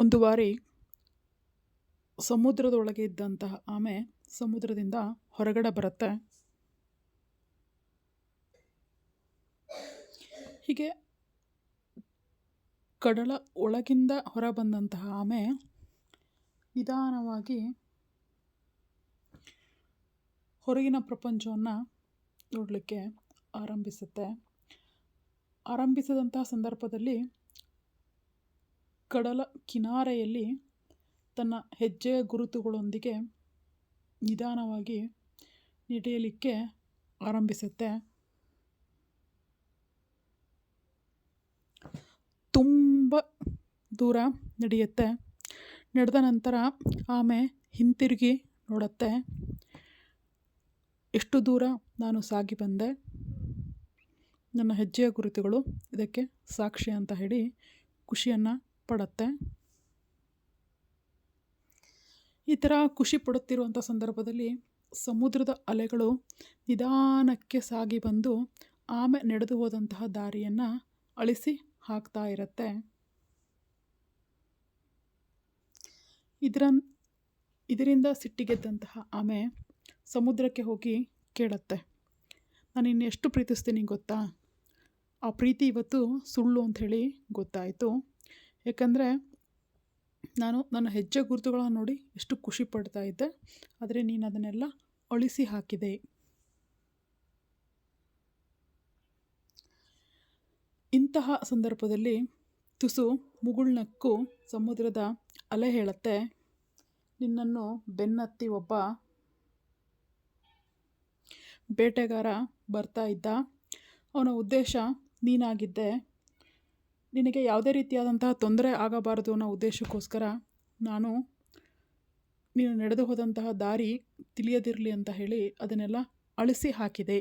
ಒಂದು ಬಾರಿ ಸಮುದ್ರದೊಳಗೆ ಇದ್ದಂತಹ ಆಮೆ ಸಮುದ್ರದಿಂದ ಹೊರಗಡೆ ಬರುತ್ತೆ. ಹೀಗೆ ಕಡಲ ಒಳಗಿಂದ ಹೊರ ಬಂದಂತಹ ಆಮೆ ನಿಧಾನವಾಗಿ ಹೊರಗಿನ ಪ್ರಪಂಚವನ್ನು ನೋಡಲಿಕ್ಕೆ ಆರಂಭಿಸಿದಂತಹ ಸಂದರ್ಭದಲ್ಲಿ ಕಡಲ ಕಿನಾರೆಯಲ್ಲಿ ತನ್ನ ಹೆಜ್ಜೆಯ ಗುರುತುಗಳೊಂದಿಗೆ ನಿಧಾನವಾಗಿ ನಡೆಯಲಿಕ್ಕೆ ಆರಂಭಿಸುತ್ತೆ. ತುಂಬ ದೂರ ನಡೆಯುತ್ತೆ. ನಡೆದ ನಂತರ ಆಮೆ ಹಿಂತಿರುಗಿ ನೋಡುತ್ತೆ. ಎಷ್ಟು ದೂರ ನಾನು ಸಾಗಿ ಬಂದೆ, ನನ್ನ ಹೆಜ್ಜೆಯ ಗುರುತುಗಳು ಇದಕ್ಕೆ ಸಾಕ್ಷಿ ಅಂತ ಹೇಳಿ ಖುಷಿಯನ್ನು ಪಡುತ್ತೆ. ಈ ಥರ ಖುಷಿ ಪಡುತ್ತಿರುವಂಥ ಸಂದರ್ಭದಲ್ಲಿ ಸಮುದ್ರದ ಅಲೆಗಳು ನಿಧಾನಕ್ಕೆ ಸಾಗಿ ಬಂದು ಆಮೆ ನಡೆದು ಹೋದಂತಹ ದಾರಿಯನ್ನು ಅಳಿಸಿ ಹಾಕ್ತಾ ಇರುತ್ತೆ. ಇದರಿಂದ ಸಿಟ್ಟಿಗೆದ್ದಂತಹ ಆಮೆ ಸಮುದ್ರಕ್ಕೆ ಹೋಗಿ ಕೇಳುತ್ತೆ, ನಾನು ಇನ್ನೆಷ್ಟು ಪ್ರೀತಿಸ್ತೀನಿ ಗೊತ್ತಾ? ಆ ಪ್ರೀತಿ ಇವತ್ತು ಸುಳ್ಳು ಅಂಥೇಳಿ ಗೊತ್ತಾಯಿತು. ಯಾಕಂದರೆ ನಾನು ನನ್ನ ಹೆಜ್ಜೆ ಗುರುತುಗಳನ್ನು ನೋಡಿ ಎಷ್ಟು ಖುಷಿ ಪಡ್ತಾ ಇದ್ದೆ, ಆದರೆ ನೀನು ಅದನ್ನೆಲ್ಲ ಅಳಿಸಿ ಹಾಕಿದೆ. ಇಂತಹ ಸಂದರ್ಭದಲ್ಲಿ ತುಸು ಮುಗುಳ್ನಕ್ಕು ಸಮುದ್ರದ ಅಲೆ ಹೇಳುತ್ತೆ, ನಿನ್ನನ್ನು ಬೆನ್ನತ್ತಿ ಒಬ್ಬ ಬೇಟೆಗಾರ ಬರ್ತಾ ಇದ್ದ. ಅವನ ಉದ್ದೇಶ ನೀನಾಗಿದ್ದೆ. ನಿನಗೆ ಯಾವುದೇ ರೀತಿಯಾದಂತಹ ತೊಂದರೆ ಆಗಬಾರದು ಅನ್ನೋ ಉದ್ದೇಶಕ್ಕೋಸ್ಕರ ನಾನು ನೀನು ನಡೆದು ಹೋದಂತಹ ದಾರಿ ತಿಳಿಯದಿರಲಿ ಅಂತ ಹೇಳಿ ಅದನ್ನೆಲ್ಲ ಅಳಿಸಿ ಹಾಕಿದೆ.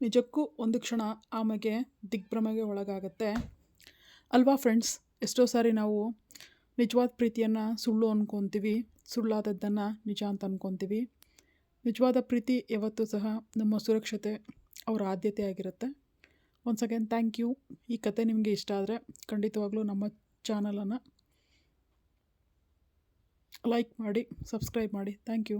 ನಿಜಕ್ಕೂ ಒಂದು ಕ್ಷಣ ಆಮೆಗೆ ದಿಗ್ಭ್ರಮೆಗೆ ಒಳಗಾಗತ್ತೆ ಅಲ್ವಾ ಫ್ರೆಂಡ್ಸ್? ಎಷ್ಟೋ ಸಾರಿ ನಾವು ನಿಜವಾದ ಪ್ರೀತಿಯನ್ನು ಸುಳ್ಳು ಅಂದ್ಕೊತೀವಿ, ಸುಳ್ಳಾದದ್ದನ್ನು ನಿಜ ಅಂತ ಅಂದ್ಕೊತೀವಿ. ನಿಜವಾದ ಪ್ರೀತಿ ಯಾವತ್ತೂ ಸಹ ನಮ್ಮ ಸುರಕ್ಷತೆ ಅವರ ಆದ್ಯತೆ ಆಗಿರುತ್ತೆ. Once again thank you. ಈ ಕತೆ ನಿಮಗೆ ಇಷ್ಟ ಆದರೆ ಖಂಡಿತವಾಗ್ಲೂ ನಮ್ಮ ಚಾನಲನ್ನು ಲೈಕ್ ಮಾಡಿ, ಸಬ್ಸ್ಕ್ರೈಬ್ ಮಾಡಿ. Thank you.